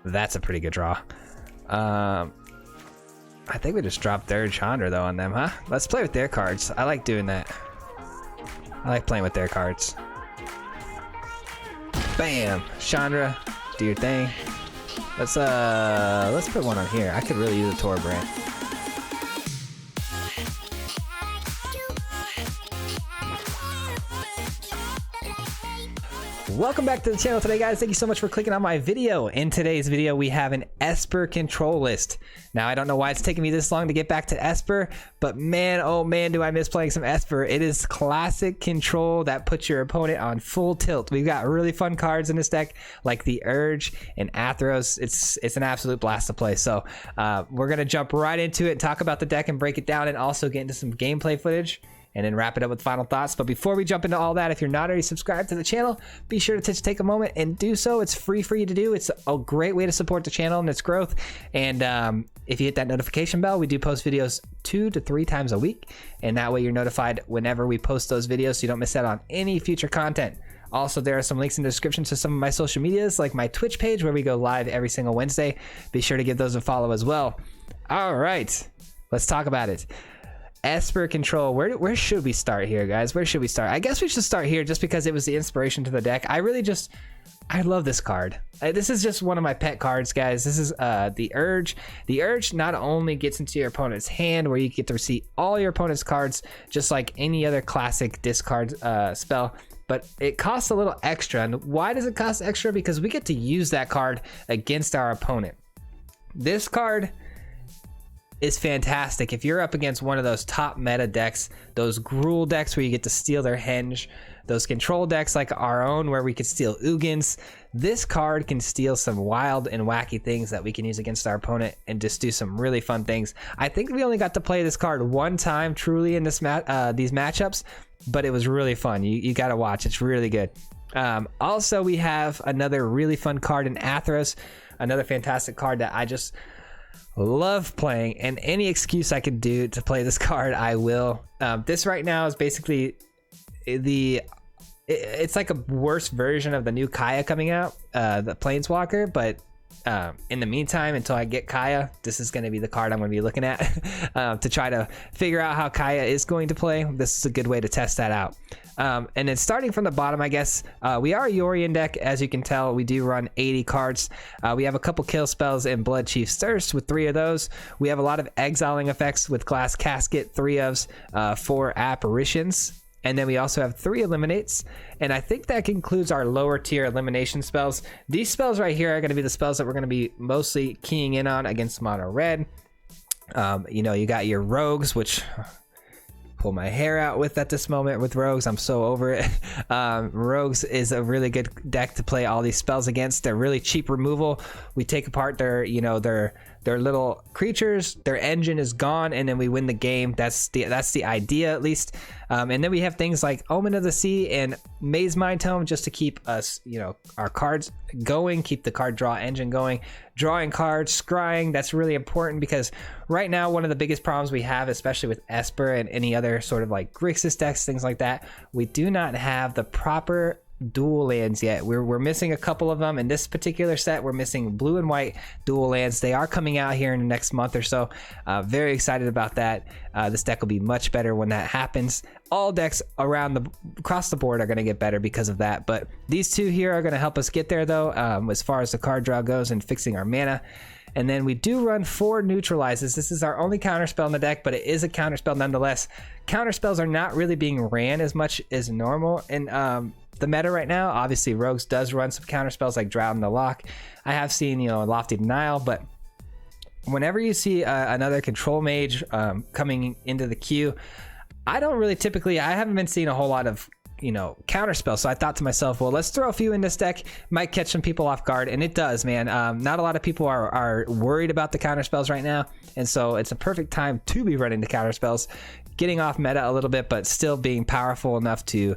That's a pretty good draw. I think we just dropped third Chandra though on them, huh? Let's play with their cards. I like doing that. I like playing with their cards. Bam! Chandra, do your thing. Let's put one on here. I could really use a Torbrand. Welcome back to the channel today, guys. Thank you so much for clicking on my video. In today's video, we have an Esper control list. Now, I don't know why it's taking me this long to get back to Esper, but man, oh man, do I miss playing some Esper. It is classic control that puts your opponent on full tilt. We've got really fun cards in this deck, like the Urge and Athreos. It's an absolute blast to play. So we're gonna jump right into it and talk about the deck and break it down, and also get into some gameplay footage, and then wrap it up with final thoughts. But before we jump into all that, if you're not already subscribed to the channel, be sure to take a moment and do so. It's free for you to do. It's a great way to support the channel and its growth. And if you hit that notification bell, we do post videos 2 to 3 times a week, and that way you're notified whenever we post those videos so you don't miss out on any future content. Also, there are some links in the description to some of my social medias, like my Twitch page where we go live every single Wednesday. Be sure to give those a follow as well. All right, let's talk about it. Esper control. Where should we start here, guys? Where should we start? I guess we should start here just because it was the inspiration to the deck. I love this card. This is just one of my pet cards, guys. This is the Urge. The Urge not only gets into your opponent's hand, where you get to see all your opponent's cards just like any other classic discard spell, but it costs a little extra. And why does it cost extra? Because we get to use that card against our opponent. This card is fantastic if you're up against one of those top meta decks, those Gruul decks where you get to steal their henge, those control decks like our own where we could steal Ugins. This card can steal some wild and wacky things that we can use against our opponent and just do some really fun things. I think we only got to play this card one time truly in this these matchups, but it was really fun. You got to watch. It's really good. Also, we have another really fun card in Athreos, another fantastic card that I just love playing, and any excuse I could do to play this card, I will. This right now is basically it's like a worse version of the new Kaya coming out, the Planeswalker, but in the meantime, until I get Kaya, this is going to be the card I'm going to be looking at to try to figure out how Kaya is going to play. This is a good way to test that out. And then starting from the bottom, I guess, we are a Yorion deck. As you can tell, we do run 80 cards. We have a couple kill spells in Bloodchief Thirst with 3 of those. We have a lot of exiling effects with Glass Casket, 3 ofs, 4 apparitions. And then we also have 3 eliminates. And I think that concludes our lower tier elimination spells. These spells right here are going to be the spells that we're going to be mostly keying in on against mono red. You know, you got your rogues, which pull my hair out with at this moment with rogues. I'm so over it. Rogues is a really good deck to play all these spells against. They're really cheap removal. We take apart their, you know, their little creatures, their engine is gone, and then we win the game. That's the idea, at least. And then we have things like Omen of the Sea and Mazemind Tome just to keep us, you know, our cards going, keep the card draw engine going. Drawing cards, scrying, that's really important because right now one of the biggest problems we have, especially with Esper and any other sort of like Grixis decks, things like that, we do not have the proper dual lands yet. We're missing a couple of them in this particular set. We're missing blue and white dual lands. They are coming out here in the next month or so. Very excited about that. This deck will be much better when that happens. All decks across the board are going to get better because of that, but these 2 here are going to help us get there though, as far as the card draw goes and fixing our mana. And then we do run 4 neutralizes. This is our only counterspell in the deck, but it is a counterspell nonetheless. Counterspells are not really being ran as much as normal in the meta right now. Obviously, Rogues does run some counterspells like Drought in the Lock. I have seen, you know, Lofty Denial, but whenever you see another control mage coming into the queue, I don't really typically, I haven't been seeing a whole lot of, you know, counterspell. So I thought to myself, well, let's throw a few in this deck. Might catch some people off guard, and it does, man. Not a lot of people are worried about the counterspells right now, and so it's a perfect time to be running the counterspells, getting off meta a little bit, but still being powerful enough to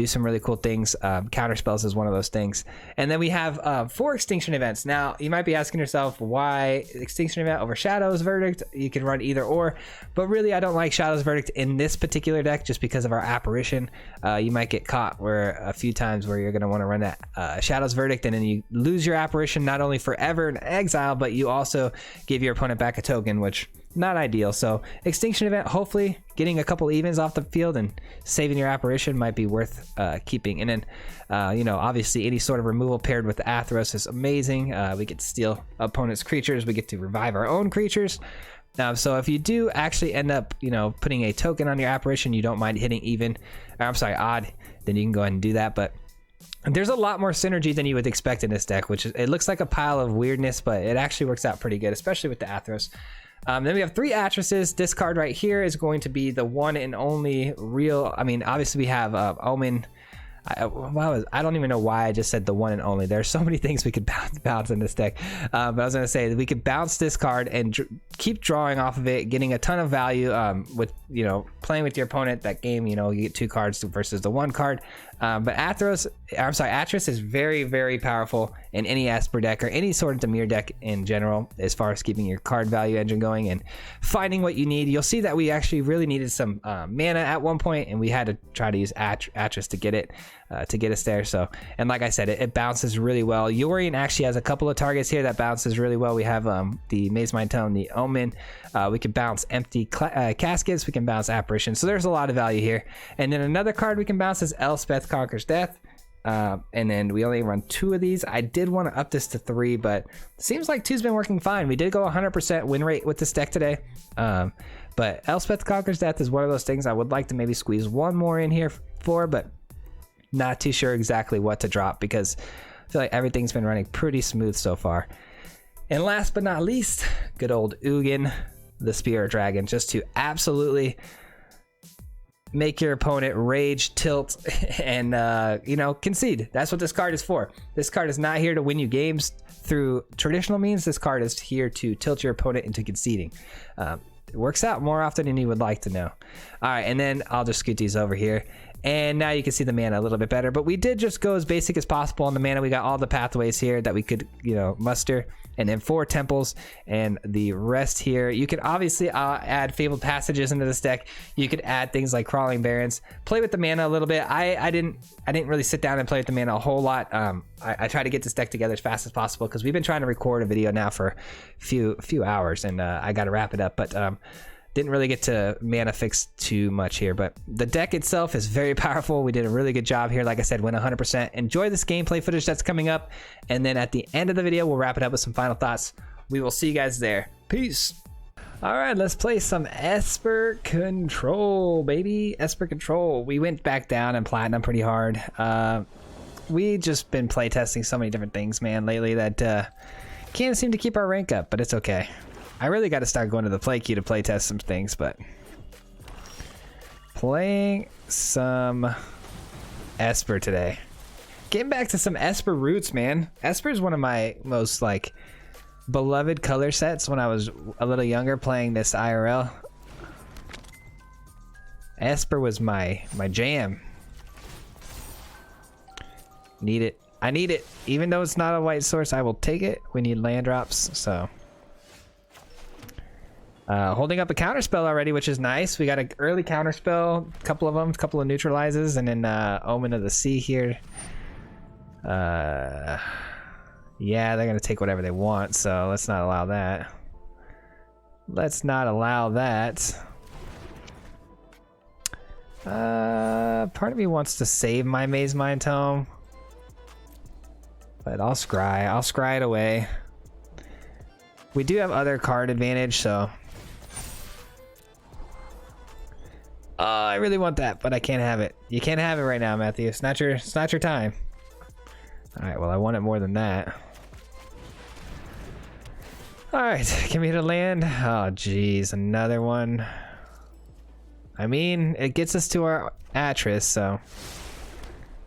do some really cool things. Counter spells is one of those things. And then we have 4 Extinction Events. Now, you might be asking yourself, why Extinction Event over Shadow's Verdict? You can run either or, but really I don't like Shadow's Verdict in this particular deck just because of our Apparition. You might get caught where a few times where you're going to want to run that Shadow's Verdict, and then you lose your Apparition not only forever in exile, but you also give your opponent back a token, which not ideal. So Extinction Event, hopefully getting a couple evens off the field and saving your Apparition might be worth keeping. And then you know, obviously any sort of removal paired with the Athreos is amazing. We get to steal opponents' creatures, we get to revive our own creatures. So if you do actually end up, you know, putting a token on your Apparition, you don't mind hitting even, or I'm sorry, odd, then you can go ahead and do that. But there's a lot more synergy than you would expect in this deck, which is, it looks like a pile of weirdness, but it actually works out pretty good, especially with the Athreos. Then we have 3 Atrises. This card right here is going to be the one and only real, I mean, obviously we have Omen. I don't even know why I just said the one and only. There's so many things we could bounce in this deck. But I was going to say that we could bounce this card and keep drawing off of it, getting a ton of value with, you know, playing with your opponent that game. You know, you get 2 cards versus the 1 card. But Atris is very, very powerful in any Esper deck or any sort of Dimir deck in general, as far as keeping your card value engine going and finding what you need. You'll see that we actually really needed some mana at one point, and we had to try to use Atris to get it, to get us there. So, and like I said, it bounces really well. Yorion actually has a couple of targets here that bounces really well. We have the Mazemind Tome, the Omen. We can bounce empty caskets. We can bounce Apparition. So there's a lot of value here. And then another card we can bounce is Elspeth Conquers Death. And then we only run 2 of these. I did want to up this to 3, but it seems like 2's been working fine. We did go 100% win rate with this deck today. But Elspeth Conquers Death is one of those things I would like to maybe squeeze 1 more in here for, but not too sure exactly what to drop because I feel like everything's been running pretty smooth so far. And last but not least, good old Ugin, the Spirit Dragon, just to absolutely make your opponent rage, tilt, and you know, concede. That's what this card is for. This card is not here to win you games through traditional means. This card is here to tilt your opponent into conceding. It works out more often than you would like to know. All right, and then I'll just scoot these over here. And now you can see the mana a little bit better, but we did just go as basic as possible on the mana. We got all the pathways here that we could, you know, muster, and then 4 temples and the rest here. You can obviously add Fabled Passages into this deck. You could add things like Crawling Barrens, play with the mana a little bit. I didn't really sit down and play with the mana a whole lot. I try to get this deck together as fast as possible because we've been trying to record a video now for a few hours, and I got to wrap it up, but didn't really get to mana fix too much here, but the deck itself is very powerful. We did a really good job here. Like I said, went 100%. Enjoy this gameplay footage that's coming up, and then at the end of the video, we'll wrap it up with some final thoughts. We will see you guys there. Peace. All right, let's play some Esper Control, baby. Esper Control. We went back down in Platinum pretty hard. We just been playtesting so many different things, man, lately that can't seem to keep our rank up, but it's okay. I really got to start going to the play queue to play test some things, but playing some Esper today. Getting back to some Esper roots, man. Esper is one of my most like beloved color sets when I was a little younger playing this IRL. Esper was my jam. Need it. I need it. Even though it's not a white source, I will take it. We need land drops, so. Holding up a counterspell already, which is nice. We got an early counterspell, a couple of them, a couple of neutralizes, and then Omen of the Sea here. Yeah, they're gonna take whatever they want, so let's not allow that. Let's not allow that. Part of me wants to save my Mazemind Tome, but I'll scry it away. We do have other card advantage, so. I really want that, but I can't have it. You can't have it right now, Matthew. It's not your time. All right, well, I want it more than that. All right, can we hit a land? Oh, geez, another one. I mean, it gets us to our Atris, so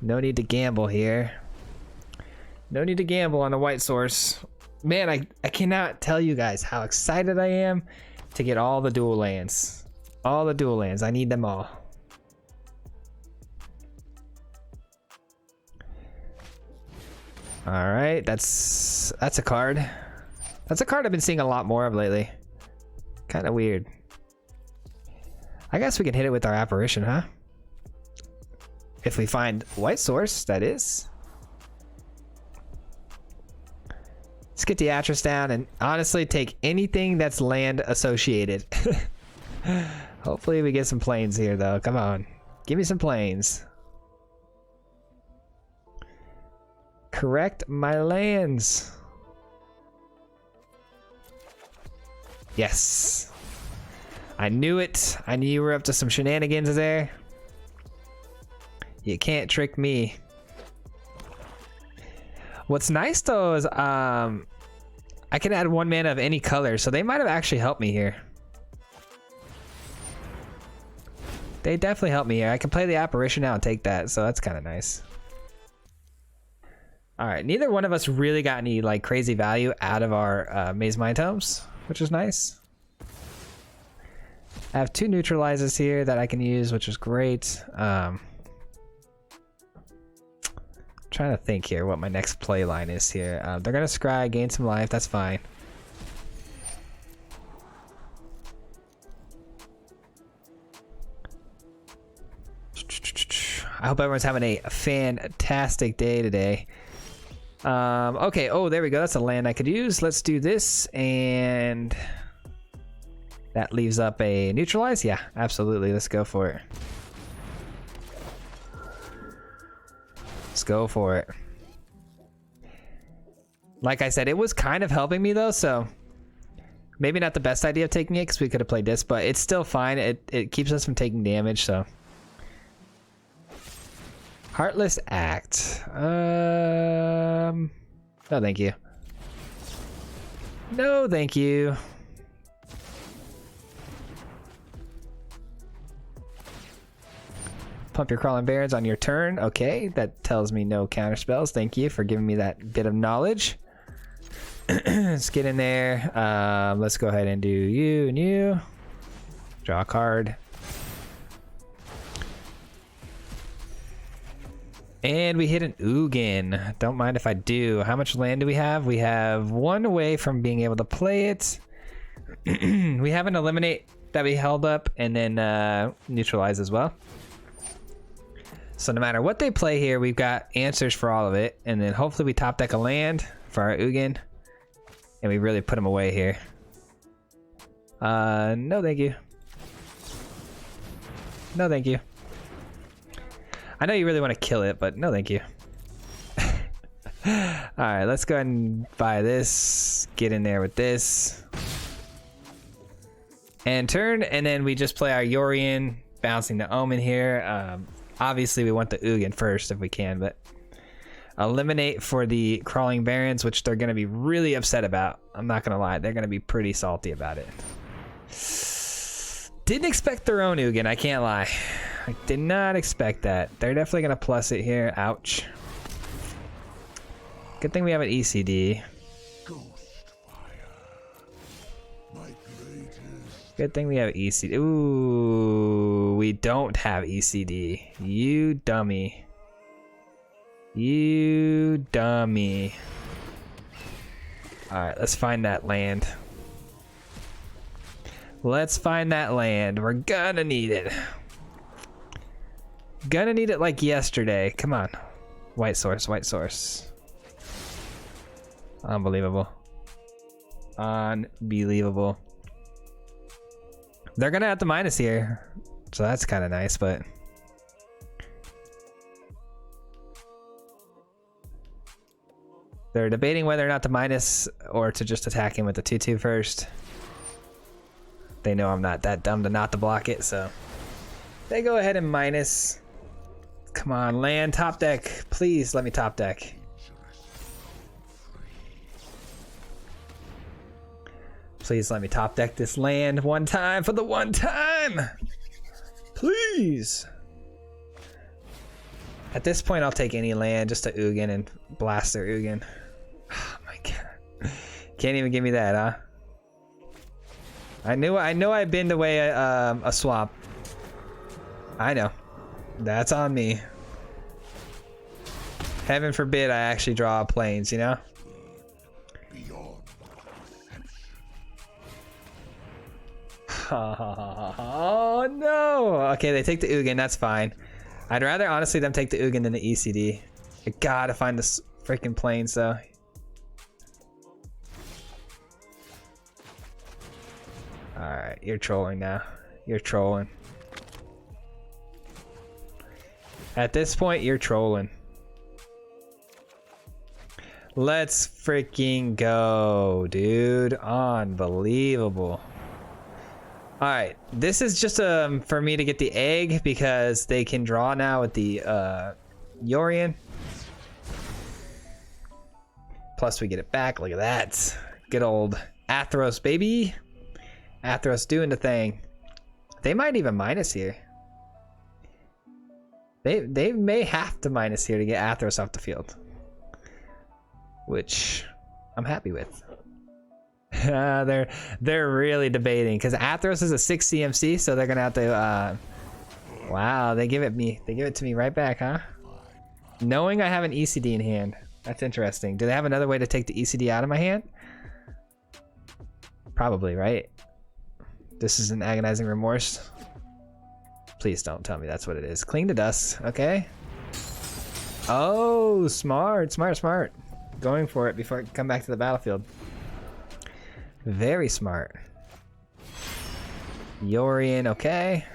no need to gamble here. No need to gamble on the white source. Man, I cannot tell you guys how excited I am to get all the dual lands. All the dual lands. I need them all. All right, that's a card. That's a card I've been seeing a lot more of lately. Kind of weird. I guess we can hit it with our apparition, huh? If we find white source, that is. Let's get the Atris down and honestly take anything that's land associated. Hopefully we get some planes here though. Come on. Give me some planes. Correct my lands. Yes. I knew it. I knew you were up to some shenanigans there. You can't trick me. What's nice though is I can add 1 mana of any color, so they might have actually helped me here. They definitely helped me here. I can play the apparition now and take that, so that's kind of nice. All right, neither one of us really got any like crazy value out of our Mazemind Tomes, which is nice. I have 2 neutralizes here that I can use, which is great. Trying to think here what my next play line is here. They're gonna scry, gain some life. That's fine. I hope everyone's having a fantastic day today. Okay. Oh, there we go. That's a land I could use. Let's do this, and that leaves up a neutralize. Yeah, absolutely. Let's go for it. Let's go for it. Like I said, it was kind of helping me though, so maybe not the best idea of taking it because we could have played this, but it's still fine. It keeps us from taking damage, so. Heartless Act. No, thank you. No, thank you. Pump your Crawling Barrens on your turn. Okay, that tells me no counter spells. Thank you for giving me that bit of knowledge. Let's get in there. Let's go ahead and do you and you. Draw a card. And we hit an Ugin. Don't mind if I do. How much land do we have? We have 1 away from being able to play it. We have an Eliminate that we held up, and then Neutralize as well. So no matter what they play here, we've got answers for all of it. And then hopefully we top deck a land for our Ugin. And we really put him away here. No thank you. No thank you. I know you really want to kill it, but no thank you. Alright, let's go ahead and buy this. Get in there with this. And turn, and then we just play our Yorion, bouncing the Omen here. Obviously we want the Ugin first if we can, but eliminate for the Crawling Barrens, which they're going to be really upset about. I'm not going to lie, they're going to be pretty salty about it. Didn't expect their own Ugin, I can't lie. I did not expect that. They're definitely going to plus it here. Ouch. Good thing we have an ECD. Good thing we have ECD. Ooh, we don't have ECD. You dummy. You dummy. Alright, let's find that land. Let's find that land. We're gonna need it. Gonna need it like yesterday. Come on. White source, white source. Unbelievable. Unbelievable. They're gonna have to minus here, so that's kind of nice, but they're debating whether or not to minus or to just attack him with the 2/2 first. They know I'm not that dumb to not to block it, so they go ahead and minus. Come on, land, top deck. Please let me top deck. Please let me top deck this land one time for the one time. Please. At this point, I'll take any land, just a Ugin and blast their Ugin. Oh my god. Can't even give me that, huh? I know I binned away a swamp. I know. That's on me. Heaven forbid I actually draw planes, you know? Oh no! Okay, they take the Ugin, that's fine. I'd rather honestly them take the Ugin than the ECD. I gotta find this freaking planes though. Alright, you're trolling now. You're trolling. At this point, you're trolling. Let's freaking go, dude. Unbelievable. Alright, this is just for me to get the egg because they can draw now with the Yorion. Plus we get it back, look at that. Good old Athreos, baby. Athreos doing the thing. They might even minus here. They may have to minus here to get Athreos off the field. Which I'm happy with. They're really debating because Athreos is a 6 CMC, so they're gonna have to wow, they give it to me right back, huh? Knowing I have an ECD in hand. That's interesting. Do they have another way to take the ECD out of my hand? Probably, right? This is an agonizing remorse. Please don't tell me that's what it is. Cling to dust, okay? Oh, smart. Going for it before I come back to the battlefield. Very smart. Yorion, okay.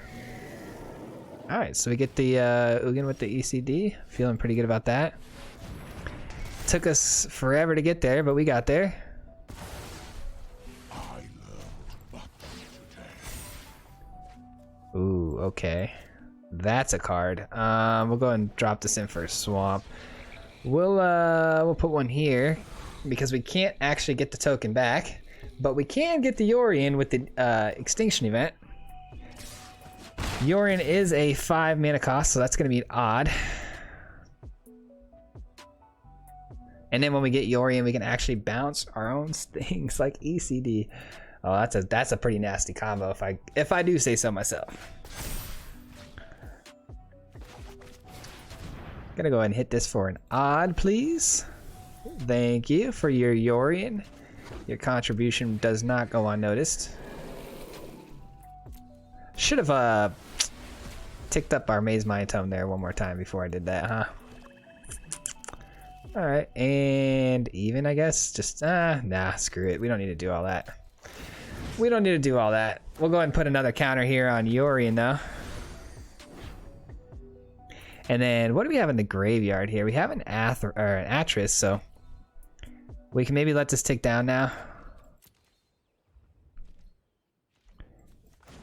Alright, so we get the Ugin with the ECD. Feeling pretty good about that. Took us forever to get there, but we got there. Ooh, okay. That's a card. We'll go and drop this in for a swamp. We'll put one here because we can't actually get the token back, but we can get the Yorion with the Extinction Event. Yorion is a 5 mana cost, so that's going to be odd. And then when we get Yorion, we can actually bounce our own things like ECD. Oh, that's a pretty nasty combo if I do say so myself. Gonna go ahead and hit this for an odd, please. Thank you for your Yorion. Your contribution does not go unnoticed. Should have ticked up our Mazemind Tome there one more time before I did that, huh? Alright, and even, I guess. Just, nah, screw it. We don't need to do all that. We'll go ahead and put another counter here on Yorion, though. And then, what do we have in the graveyard here? We have an Atris, so we can maybe let this tick down now.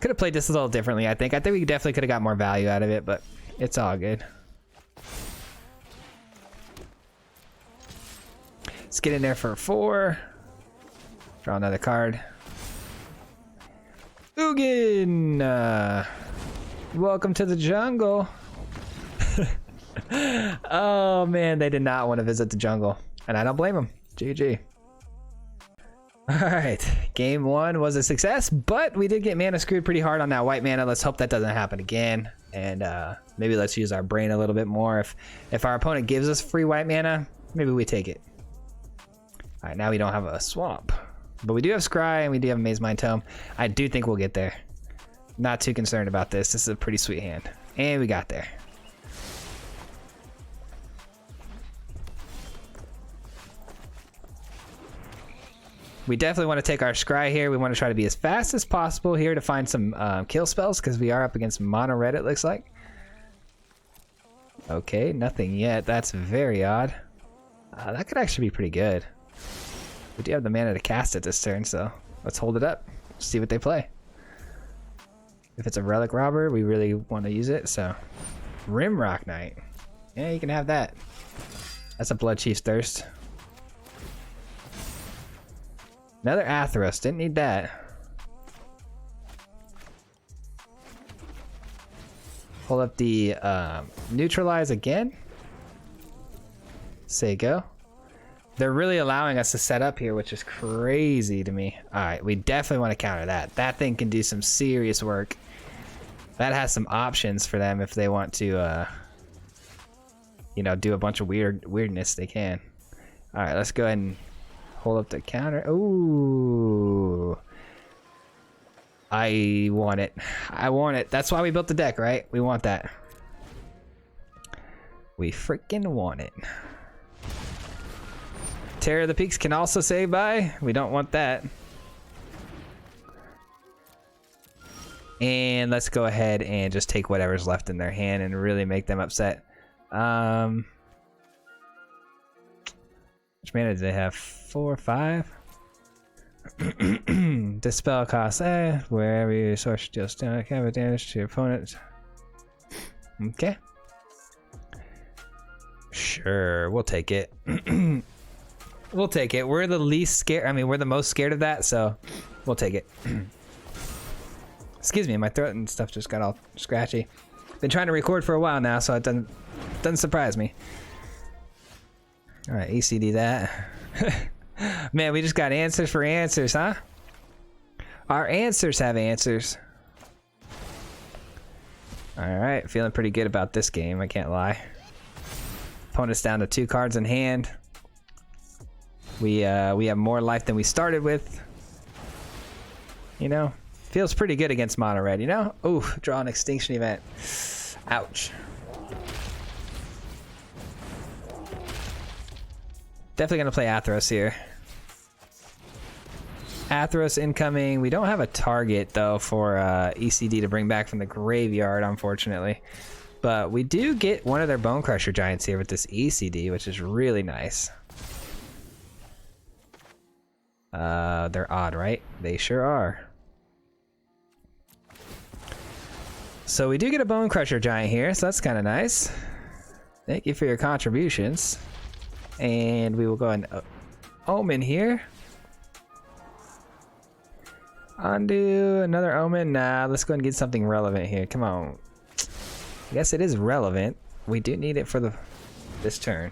Could have played this a little differently, I think. I think we definitely could have got more value out of it, but it's all good. Let's get in there for 4. Draw another card. Ugin! Welcome to the jungle. Oh man, they did not want to visit the jungle. And I don't blame them. GG. Alright, game 1 was a success, but we did get mana screwed pretty hard on that white mana. Let's hope that doesn't happen again. And maybe let's use our brain a little bit more. If our opponent gives us free white mana, maybe we take it. Alright, now we don't have a swamp. But we do have Scry and we do have Mazemind Tome. I do think we'll get there. Not too concerned about this. This is a pretty sweet hand. And we got there. We definitely want to take our Scry here. We want to try to be as fast as possible here to find some kill spells because we are up against mono red, it looks like. Okay, nothing yet. That's very odd. That could actually be pretty good. We do have the mana to cast it this turn, so let's hold it up. See what they play. If it's a Relic Robber, we really want to use it, so... Rimrock Knight. Yeah, you can have that. That's a Bloodchief's Thirst. Another Athreos. Didn't need that. Pull up the Neutralize again. Say go. They're really allowing us to set up here, which is crazy to me. Alright, we definitely want to counter that. That thing can do some serious work. That has some options for them if they want to you know, do a bunch of weirdness they can. All right, let's go ahead and hold up the counter. Ooh, I want it. I want it. That's why we built the deck, right? We want that. We freaking want it. Terror of the Peaks can also say bye. We don't want that. And let's go ahead and just take whatever's left in their hand and really make them upset. Which mana do they have? 4 or 5? Dispel cost wherever you source deals damage to your opponent. Okay. Sure, we'll take it. We'll take it. We're the least scared. I mean, we're the most scared of that, so we'll take it. Excuse me, my throat and stuff just got all scratchy. Been trying to record for a while now, so it doesn't surprise me. All right, ECD that. Man, we just got answers for answers, huh? Our answers have answers. All right, feeling pretty good about this game, I can't lie. Opponent's down to 2 cards in hand. We have more life than we started with. You know, feels pretty good against mono red, you know? Ooh, draw an Extinction Event. Ouch. Definitely gonna play Athreos here. Athreos incoming. We don't have a target though for ECD to bring back from the graveyard, unfortunately. But we do get one of their Bone Crusher Giants here with this ECD, which is really nice. They're odd, right? They sure are. So we do get a Bone Crusher Giant here, so that's kind of nice. Thank you for your contributions. And we will go and Omen here. Undo another Omen. Nah, let's go and get something relevant here. Come on. I guess it is relevant. We do need it for this turn.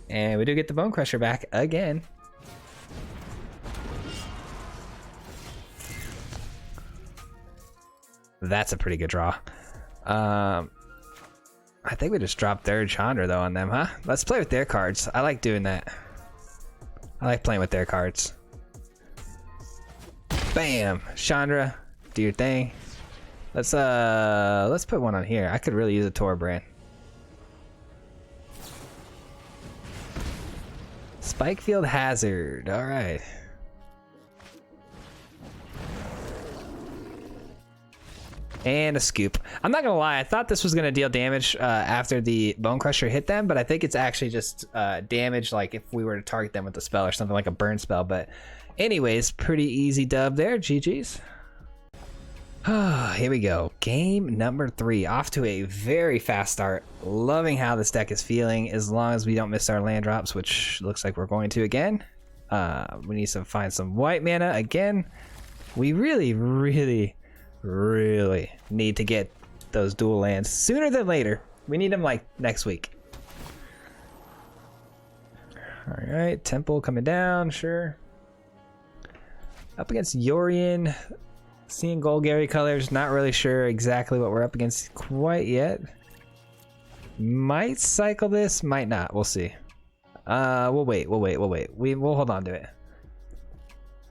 And we do get the Bone Crusher back again. That's a pretty good draw. I think we just dropped their Chandra though on them, huh? Let's play with their cards. I like doing that. I like playing with their cards. Bam! Chandra, do your thing. Let's put one on here. I could really use a Torbrand. Spikefield Hazard. All right. And a Scoop. I'm not gonna lie, I thought this was gonna deal damage after the Bone Crusher hit them, but I think it's actually just damage like if we were to target them with a spell or something like a burn spell. But anyways, pretty easy dub there. GG's. Here we go. Game number 3. Off to a very fast start. Loving how this deck is feeling as long as we don't miss our land drops, which looks like we're going to again. We need to find some white mana again. We really need to get those dual lands sooner than later. We need them like next week. All right, Temple coming down, sure. Up against Yorion, seeing Golgari colors, not really sure exactly what we're up against quite yet. Might cycle this, might not, we'll see. We'll wait. We'll hold on to it.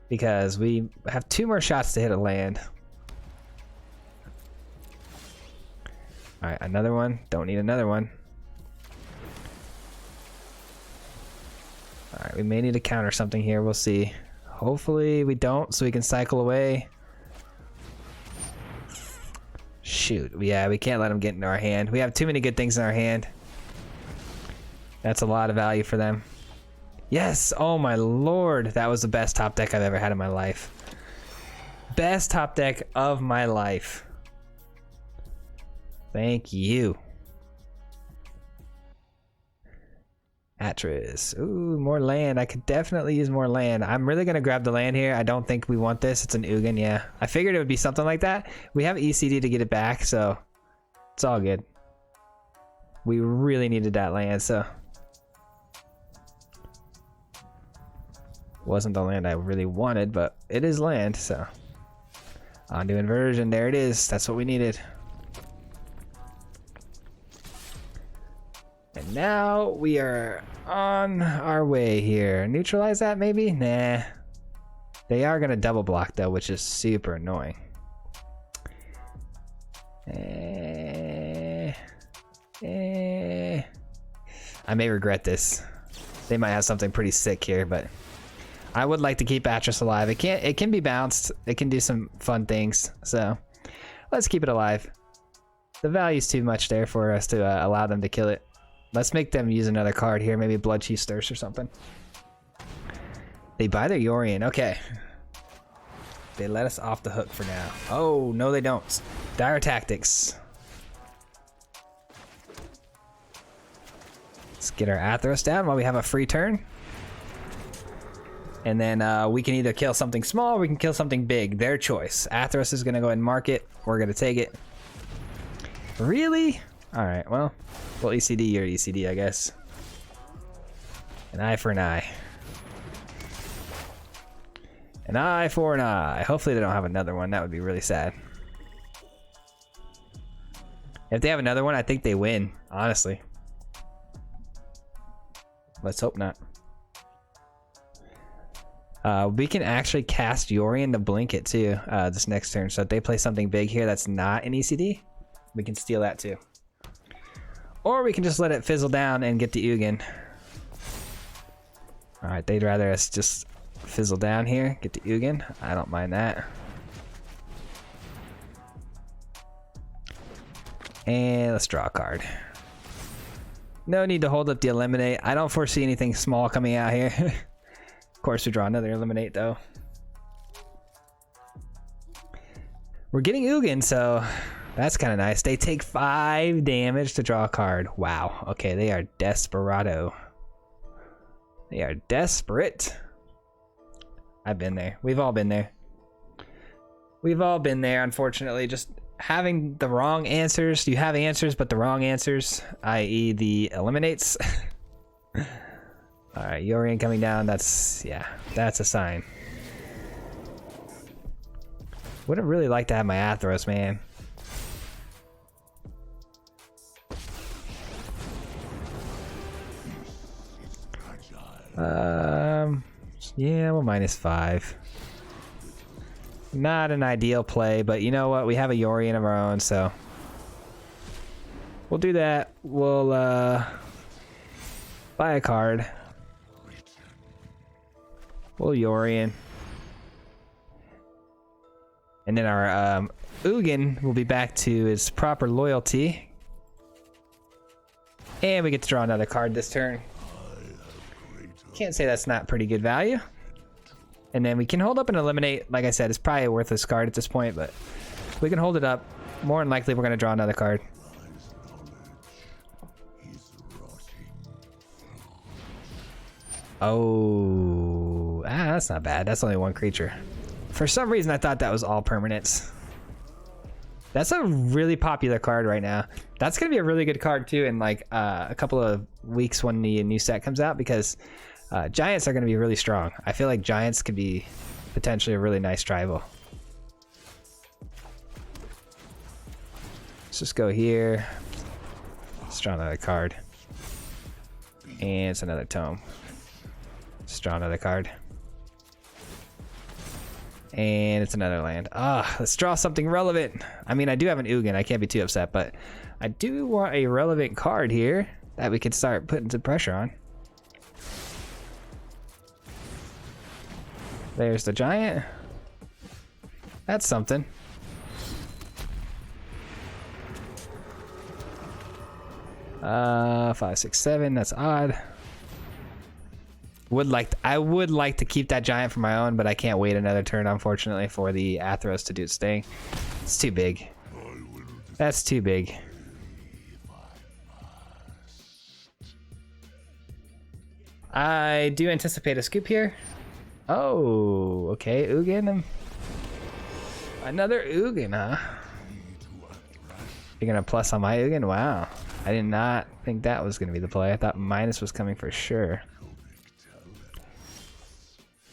Because we have 2 more shots to hit a land. All right, another one. Don't need another one. All right, we may need to counter something here. We'll see. Hopefully we don't, so we can cycle away. Shoot, yeah, we can't let them get into our hand. We have too many good things in our hand. That's a lot of value for them. Yes, oh my lord, that was the best top deck I've ever had in my life. Best top deck of my life. Thank you. Atris. Ooh, more land. I could definitely use more land. I'm really going to grab the land here. I don't think we want this. It's an Ugin, yeah. I figured it would be something like that. We have ECD to get it back, so it's all good. We really needed that land, so. Wasn't the land I really wanted, but it is land, so. Ondu Inversion, there it is. That's what we needed. now we are on our way here. Neutralize that maybe? Nah. They are gonna double block though, which is super annoying. I may regret this. They might have something pretty sick here, but I would like to keep Atris alive. It can be bounced. It can do some fun things. So let's keep it alive. The value's too much there for us to allow them to kill it. Let's make them use another card here, maybe Bloodchief Thirst or something. They buy their Yorion. Okay. They let us off the hook for now. Oh, no they don't. Dire Tactics. Let's get our Athreos down while we have a free turn. And then we can either kill something small or we can kill something big. Their choice. Athreos is going to go ahead and mark it. We're going to take it. Really? Alright, well, ECD or ECD, I guess. An eye for an eye. An eye for an eye. Hopefully they don't have another one. That would be really sad. If they have another one, I think they win, honestly. Let's hope not. We can actually cast Yorion to blink it too this next turn. So if they play something big here that's not an ECD, we can steal that too. Or we can just let it fizzle down and get the Ugin. Alright, they'd rather us just fizzle down here, get the Ugin. I don't mind that. And let's draw a card. No need to hold up the eliminate. I don't foresee anything small coming out here. Of course, we draw another eliminate though. We're getting Ugin, so that's kind of nice. They take 5 damage to draw a card. Wow. Okay, they are desperado. They are desperate. I've been there. We've all been there. We've all been there, unfortunately. Just having the wrong answers. You have answers, but the wrong answers, i.e. the eliminates. Alright, Yorion coming down. That's, yeah, that's a sign. Would have really liked to have my Athreos, man. Yeah, well, -5. Not an ideal play, but you know what? We have a Yorion of our own, so we'll do that. We'll buy a card. We'll Yorion. And then our Ugin will be back to its proper loyalty. And we get to draw another card this turn. Can't say that's not pretty good value. And then we can hold up and eliminate. Like I said, it's probably a worthless card at this point, but we can hold it up. More than likely, we're going to draw another card. Oh, that's not bad. That's only 1 creature. For some reason, I thought that was all permanents. That's a really popular card right now. That's going to be a really good card too in like a couple of weeks when the new set comes out, because Giants are going to be really strong. I feel like Giants could be potentially a really nice tribal. Let's just go here. Let's draw another card. And it's another tome. Let's draw another card. And it's another land. Let's draw something relevant. I mean, I do have an Ugin. I can't be too upset, but I do want a relevant card here that we could start putting some pressure on. There's the giant. That's something. Uh, 5, 6, 7. That's odd. I would like to keep that giant for my own, but I can't wait another turn, unfortunately, for the Athreos to do its thing. It's too big. That's too big. I do anticipate a scoop here. Oh, okay, Ugin. Another Ugin, huh? You're gonna plus on my Ugin? Wow. I did not think that was gonna be the play. I thought minus was coming for sure.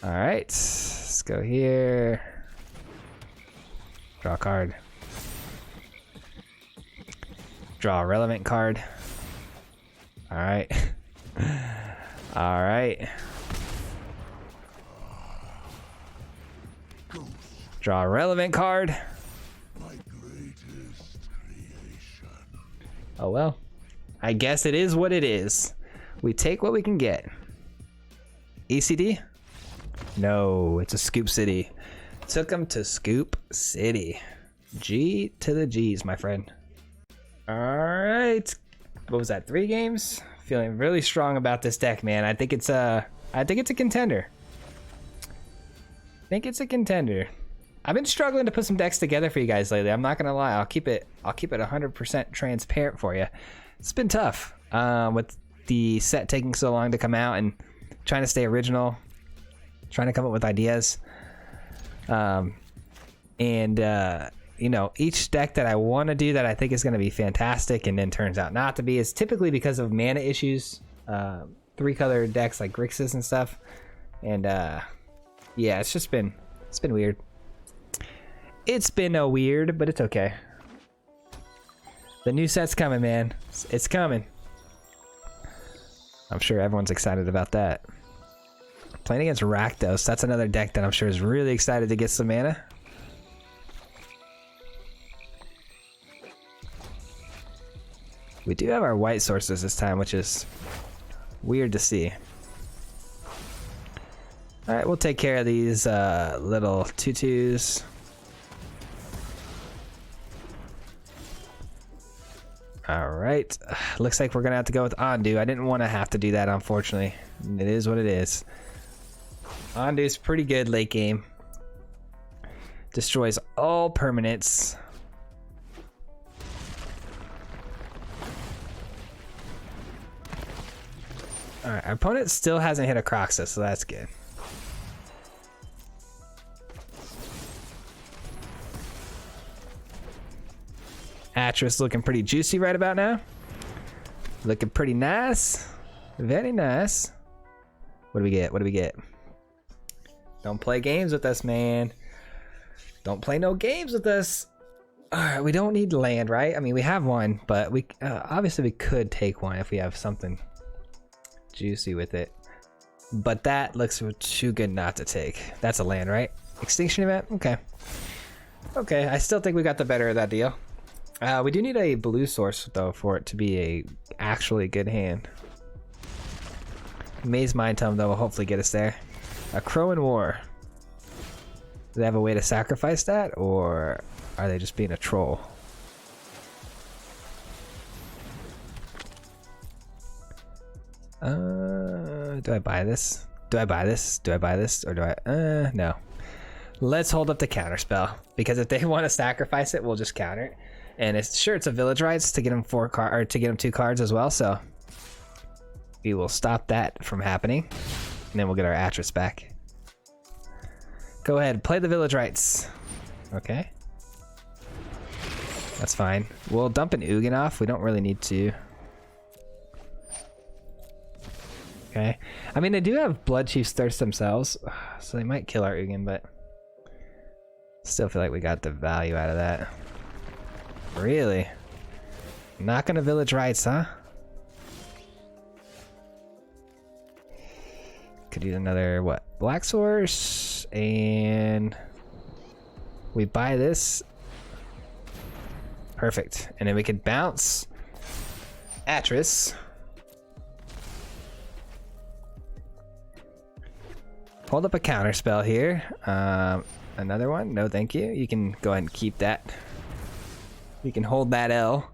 Alright, let's go here. Draw a card. Draw a relevant card. All right. All right. Draw a relevant card. Oh well. I guess it is what it is. We take what we can get. ECD? No, it's a Scoop City. Took him to Scoop City. G to the G's, my friend. All right. What was that? 3 games? Feeling really strong about this deck, man. I think it's a contender. I've been struggling to put some decks together for you guys lately. I'm not gonna lie. I'll keep it 100% transparent for you. It's been tough with the set taking so long to come out and trying to stay original, trying to come up with ideas. You know, each deck that I want to do that I think is going to be fantastic and then turns out not to be is typically because of mana issues. 3-color decks like Grixis and stuff. And yeah, it's been weird. It's been a weird, but it's okay. The new set's coming, man. It's coming. I'm sure everyone's excited about that. Playing against Rakdos, that's another deck that I'm sure is really excited to get some mana. We do have our white sources this time, which is weird to see. All right, we'll take care of these little 2/2s. All right, looks like we're gonna have to go with Ondu. I didn't want to have to do that, unfortunately. It is what it is. Ondu's pretty good late game. Destroys all permanents. All right, our opponent still hasn't hit a Croxus, so that's good. Atris looking pretty juicy right about now. Looking pretty nice. Very nice. What do we get? What do we get? Don't play games with us, man. Don't play no games with us. All right, we don't need land, right? I mean, we have one, but we obviously we could take one if we have something juicy with it. But that looks too good not to take. That's a land, right? Extinction Event? Okay. Okay, I still think we got the better of that deal. We do need a blue source, though, for it to be a actually good hand. Mazemind Tome, though, will hopefully get us there. A Crow in War. Do they have a way to sacrifice that, or are they just being a troll? Do I buy this? Do I buy this? Do I buy this? Or do I? No. Let's hold up the counter spell, because if they want to sacrifice it, we'll just counter it. And it's sure it's a Village Rites to get them 2 cards as well, so we will stop that from happening, and then we'll get our Atris back. Go ahead, play the Village Rites. Okay, that's fine. We'll dump an Ugin off. We don't really need to. Okay, I mean they do have Bloodchief's Thirst themselves, so they might kill our Ugin, but still feel like we got the value out of that. Really? Not gonna Village Rites, huh? Could use another, what? Black Source, and we buy this. Perfect. And then we could bounce Atris. Hold up a counter spell here. Another one? No, thank you. You can go ahead and keep that. You can hold that L.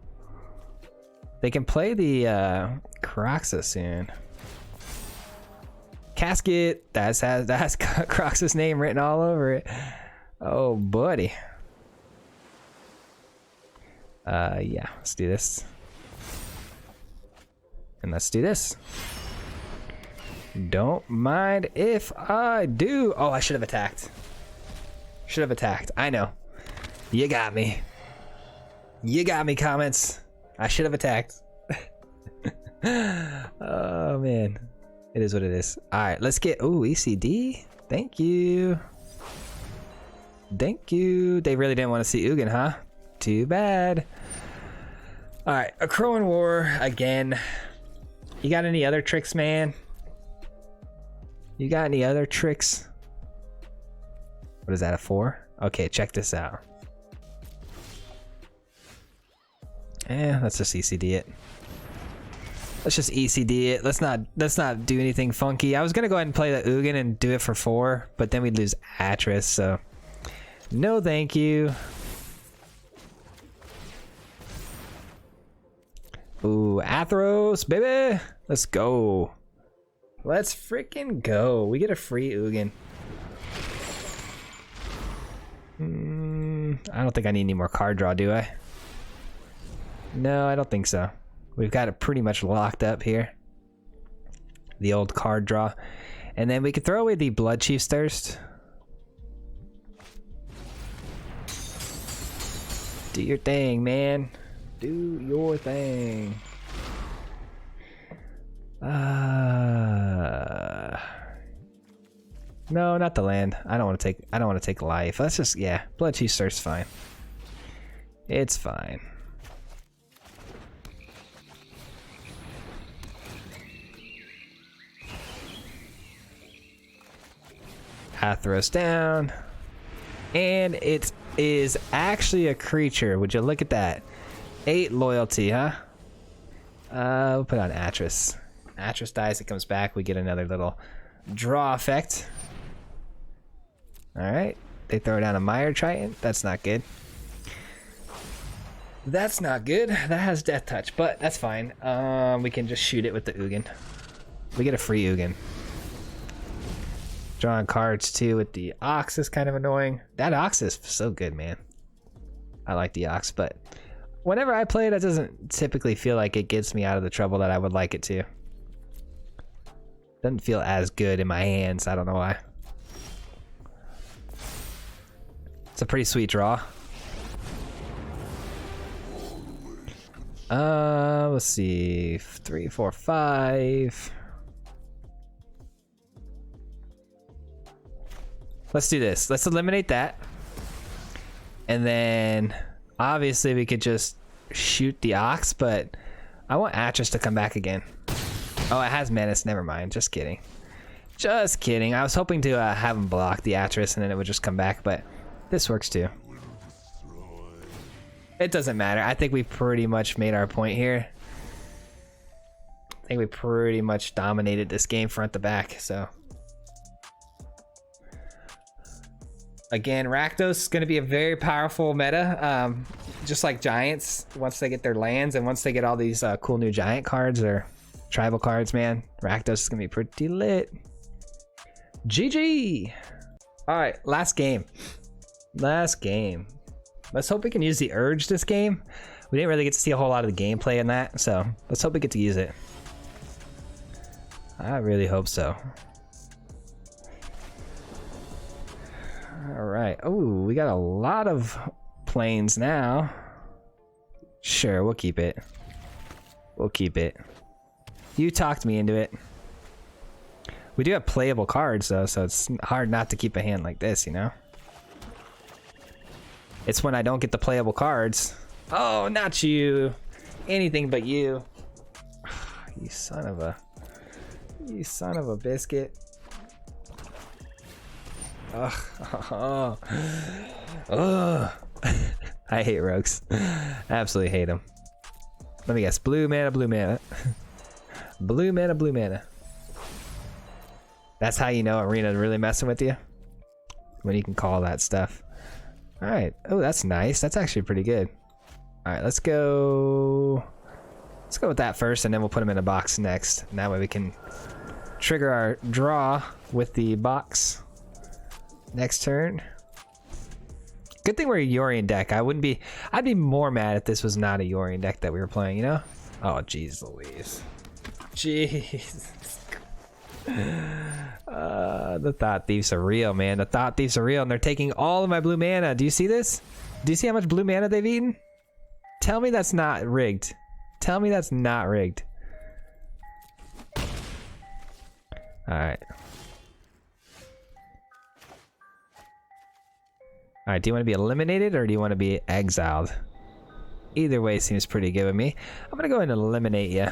They can play the Croxus soon. Casket. That has Croxus name written all over it. Oh, buddy. Yeah, let's do this. And let's do this. Don't mind if I do. Oh, I should have attacked. Should have attacked. I know. You got me. You got me, comments. I should have attacked. Oh, man. It is what it is. All right, let's get... Ooh, ECD. Thank you. Thank you. They really didn't want to see Ugin, huh? Too bad. All right, a Crow in War again. You got any other tricks, man? You got any other tricks? What is that, a 4? Okay, check this out. Let's just ECD it. Let's just ECD it. Let's not do anything funky. I was gonna go ahead and play the Ugin and do it for 4, but then we'd lose Atris, so no thank you. Ooh, Athreos, baby! Let's go. Let's freaking go. We get a free Ugin. I don't think I need any more card draw, do I? No, I don't think so. We've got it pretty much locked up here. The old card draw. And then we could throw away the Bloodchief's Thirst. Do your thing, man. Do your thing. No, not the land. I don't want to take life. Let's just, yeah, Bloodchief's Thirst's fine. It's fine. Athreos down. And it is actually a creature. Would you look at that? 8 loyalty, huh? We'll put on Atris. Atris dies, it comes back. We get another little draw effect. Alright. They throw down a Mire Triton. That's not good. That's not good. That has Death Touch, but that's fine. We can just shoot it with the Ugin. We get a free Ugin. Drawing cards too with the Ox is kind of annoying. That Ox is so good, man. I like the Ox, but whenever I play it, it doesn't typically feel like it gets me out of the trouble that I would like it to. Doesn't feel as good in my hands. I don't know why. It's a pretty sweet draw. Let's see. 3, 4, 5. Let's do this. Let's eliminate that. And then obviously we could just shoot the Ox, but I want Atris to come back again. Oh, it has Menace. Never mind. Just kidding. Just kidding. I was hoping to have him block the Atris and then it would just come back, but this works too. It doesn't matter. I think we pretty much made our point here. I think we pretty much dominated this game front to back, so. Again, Rakdos is going to be a very powerful meta, just like Giants, once they get their lands and once they get all these cool new Giant cards or tribal cards, man. Rakdos is going to be pretty lit. GG! Alright, last game. Last game. Let's hope we can use the Urge this game. We didn't really get to see a whole lot of the gameplay in that, so let's hope we get to use it. I really hope so. Alright. Oh, we got a lot of planes now. Sure, we'll keep it. We'll keep it. You talked me into it. We do have playable cards, though, so it's hard not to keep a hand like this, you know? It's when I don't get the playable cards. Oh, not you. Anything but you. You son of a... You son of a biscuit. Ugh. Ugh. I hate rogues. Absolutely hate them. Let me guess. Blue mana, blue mana. Blue mana, blue mana. That's how you know Arena's really messing with you. When you can call that stuff. Alright. Oh, that's nice. That's actually pretty good. Alright, let's go... Let's go with that first, and then we'll put them in a box next. And that way we can trigger our draw with the box. Next turn. Good thing we're a Yorion deck. I'd be more mad if this was not a Yorion deck that we were playing, you know? Oh, jeez Louise. Jeez. The Thought Thieves are real, man. The Thought Thieves are real, and they're taking all of my blue mana. Do you see this? Do you see how much blue mana they've eaten? Tell me that's not rigged. Tell me that's not rigged. Alright. Alright, do you want to be eliminated or do you want to be exiled? Either way seems pretty good with me. I'm gonna go ahead and eliminate you.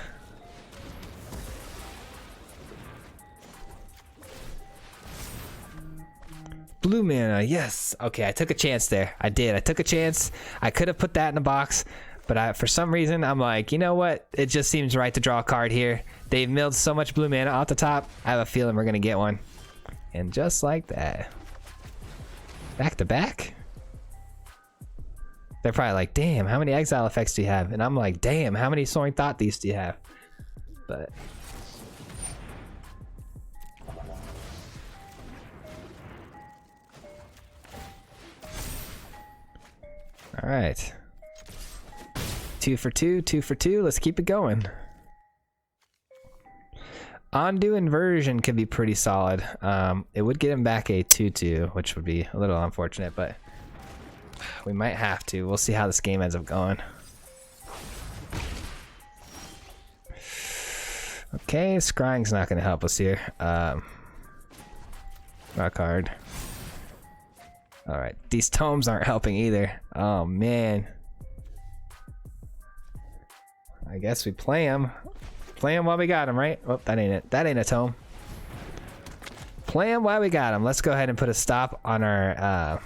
Blue mana, yes. Okay, I took a chance there. I did. I took a chance. I could have put that in the box, but for some reason, I'm like, you know what? It just seems right to draw a card here. They've milled so much blue mana off the top. I have a feeling we're going to get one. And just like that. Back to back? They're probably like, damn, how many exile effects do you have? And I'm like, damn, how many Soaring Thought Thieves do you have? But... all right. 2 for 2, 2 for 2. Let's keep it going. Ondu Inversion could be pretty solid. It would get him back a 2/2, which would be a little unfortunate, but we might have to. We'll see how this game ends up going. Okay, scrying's not going to help us here. Draw a card. Alright, these tomes aren't helping either. Oh man. I guess we play them. Play them while we got them, right? Oh, that ain't it. That ain't a tome. Play them while we got them. Let's go ahead and put a stop on our...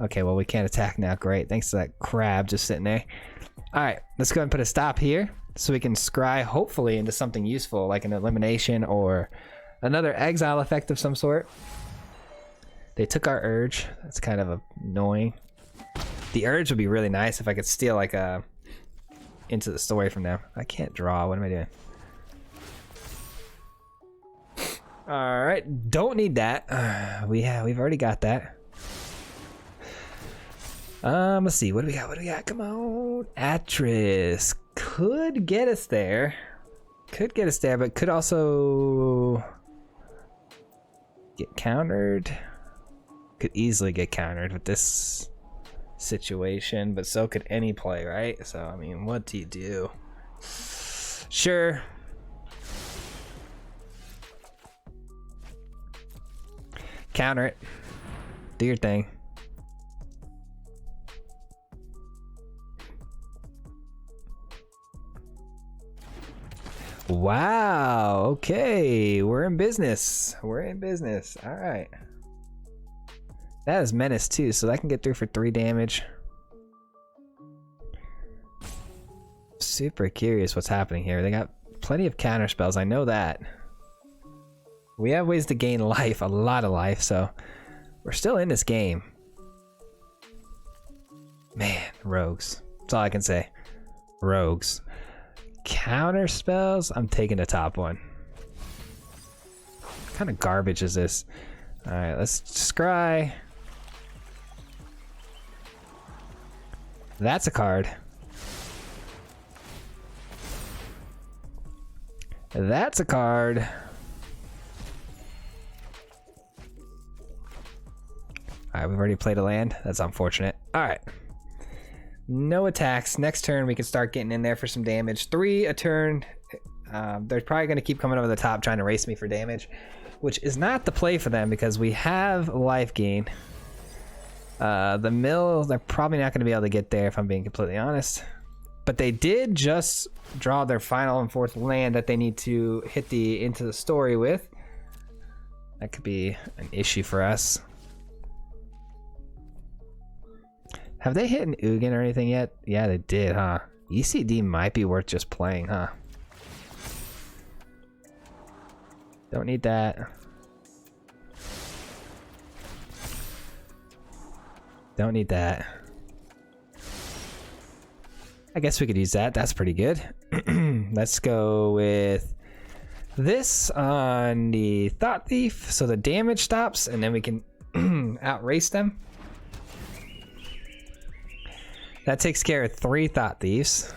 okay, well we can't attack now. Great. Thanks to that crab just sitting there. Alright, let's go ahead and put a stop here so we can scry hopefully into something useful like an elimination or another exile effect of some sort. They took our Urge. That's kind of annoying. The Urge would be really nice if I could steal like a into the story from them. I can't draw. What am I doing? All right, don't need that. We've already got that. Let's see. What do we got? What do we got? Come on, Atris could get us there. Could get us there, but could also get countered. Could easily get countered with this situation, but so could any play, right? So I mean, what do you do? Sure. Counter it. Do your thing. Wow. Okay, we're in business. We're in business. All right. That is menace too, so that can get through for 3 damage. Super curious what's happening here. They got plenty of counter spells, I know that. We have ways to gain life, a lot of life, so we're still in this game. Man, rogues. That's all I can say. Rogues. Counter spells? I'm taking the top one. What kind of garbage is this? Alright, let's scry. That's a card. That's a card. Alright, we've already played a land. That's unfortunate. Alright. No attacks. Next turn we can start getting in there for some damage. 3 a turn. They're probably going to keep coming over the top trying to race me for damage, which is not the play for them because we have life gain. The mill, they're probably not going to be able to get there if I'm being completely honest. But they did just draw their final and 4th land that they need to hit the into the story with. That could be an issue for us. Have they hit an Ugin or anything yet? Yeah, they did, huh? ECD might be worth just playing, huh? Don't need that. Don't need that. I guess we could use that. That's pretty good. Let's go with this on the Thought Thief so the damage stops and then we can outrace them. That takes care of 3 Thought Thieves.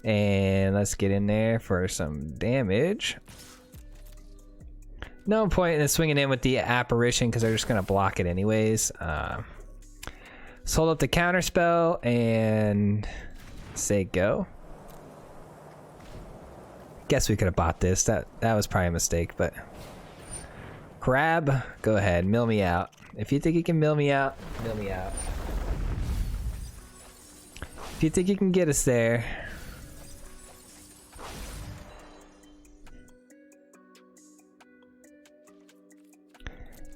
And let's get in there for some damage. No point in swinging in with the Apparition because they're just going to block it anyways. Let's hold up the counter spell and say go. Guess we could have bought this. That was probably a mistake, but... Crab, go ahead. Mill me out. If you think you can mill me out, mill me out. If you think you can get us there.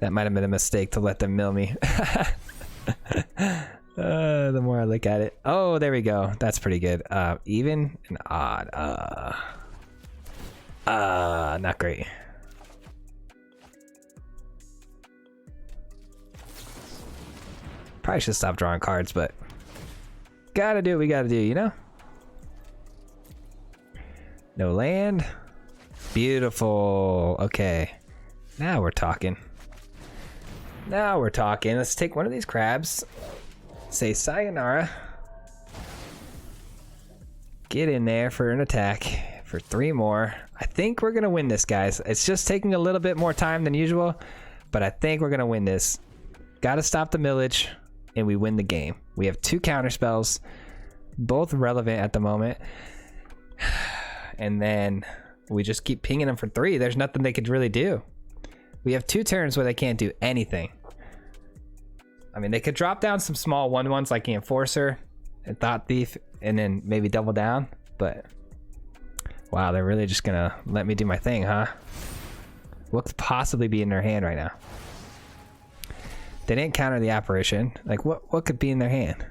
That might have been a mistake to let them mill me. The more I look at it. Oh, there we go. That's pretty good. Even and odd. Not great. Probably should stop drawing cards, but gotta do what we gotta do, you know? No land. Beautiful. Okay. Now we're talking. Now we're talking. Let's take one of these crabs. Say sayonara. Get in there for an attack for 3 more. I think we're gonna win this, guys. It's just taking a little bit more time than usual, but I think we're gonna win this. Gotta stop the millage, and we win the game. We have 2 counter spells, both relevant at the moment. And then we just keep pinging them for 3. There's nothing they could really do. We have 2 turns where they can't do anything. I mean, they could drop down some small 1/1s like the Enforcer and Thought Thief, and then maybe double down, but wow, they're really just gonna let me do my thing, huh? What could possibly be in their hand right now? They didn't counter the Apparition. Like, what could be in their hand?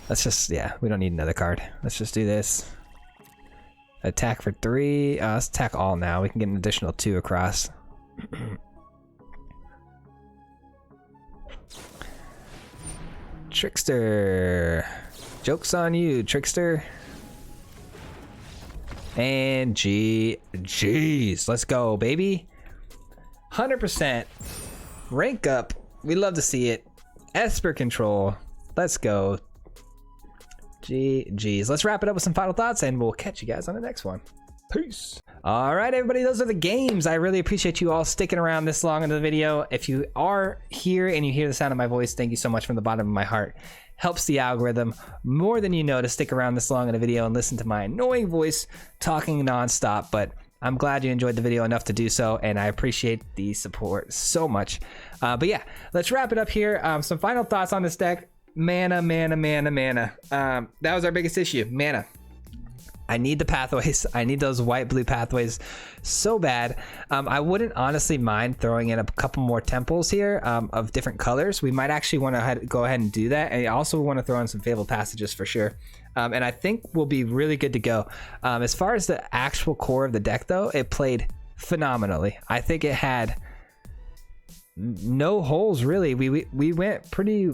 Let's just, yeah, we don't need another card. Let's just do this. Attack for 3. Let's attack all now. We can get an additional 2 across. Trickster. Joke's on you, Trickster. And GG's. Let's go, baby. 100%. Rank up. We love to see it. Esper control. Let's go. GG's. Let's wrap it up with some final thoughts, and we'll catch you guys on the next one. Peace. All right, everybody, those are the games. I really appreciate you all sticking around this long into the video. If you are here and you hear the sound of my voice, thank you so much from the bottom of my heart. Helps the algorithm more than you know to stick around this long in a video and listen to my annoying voice talking nonstop, but I'm glad you enjoyed the video enough to do so, and I appreciate the support so much. But yeah, let's wrap it up here. Some final thoughts on this deck. Mana. That was our biggest issue, mana. I need the pathways. I need those white-blue pathways so bad. I wouldn't honestly mind throwing in a couple more temples here of different colors. We might actually want to go ahead and do that. And I also want to throw in some Fabled Passages for sure. And I think we'll be really good to go. As far as the actual core of the deck, though, it played phenomenally. I think it had no holes, really. We went pretty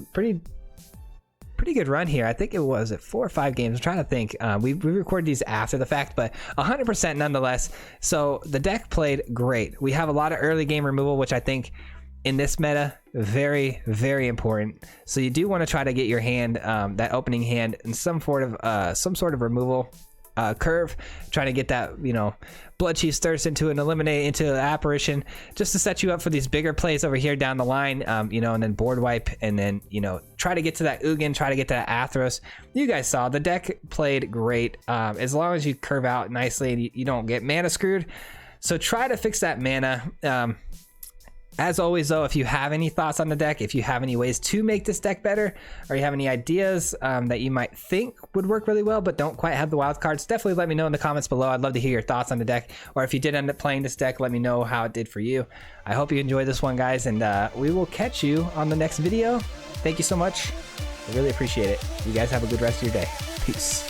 good run here. I think it was at 4 or 5 games. I'm trying to think. We recorded these after the fact, but 100% nonetheless. So the deck played great. We have a lot of early game removal, which I think in this meta, very, very important. So you do want to try to get your hand, that opening hand, in some sort of removal curve, trying to get that, you know, Bloodchief's Thirst into an Eliminate, into an Apparition, just to set you up for these bigger plays over here down the line, you know, and then board wipe, and then, you know, try to get to that Ugin, try to get to that Athreos. You guys saw the deck played great, as long as you curve out nicely and you don't get mana screwed. So try to fix that mana. As always, though, if you have any thoughts on the deck, if you have any ways to make this deck better, or you have any ideas that you might think would work really well but don't quite have the wild cards, definitely let me know in the comments below. I'd love to hear your thoughts on the deck, or if you did end up playing this deck, let me know how it did for you. I hope you enjoyed this one, guys, and we will catch you on the next video. Thank you so much. I really appreciate it. You guys have a good rest of your day. Peace.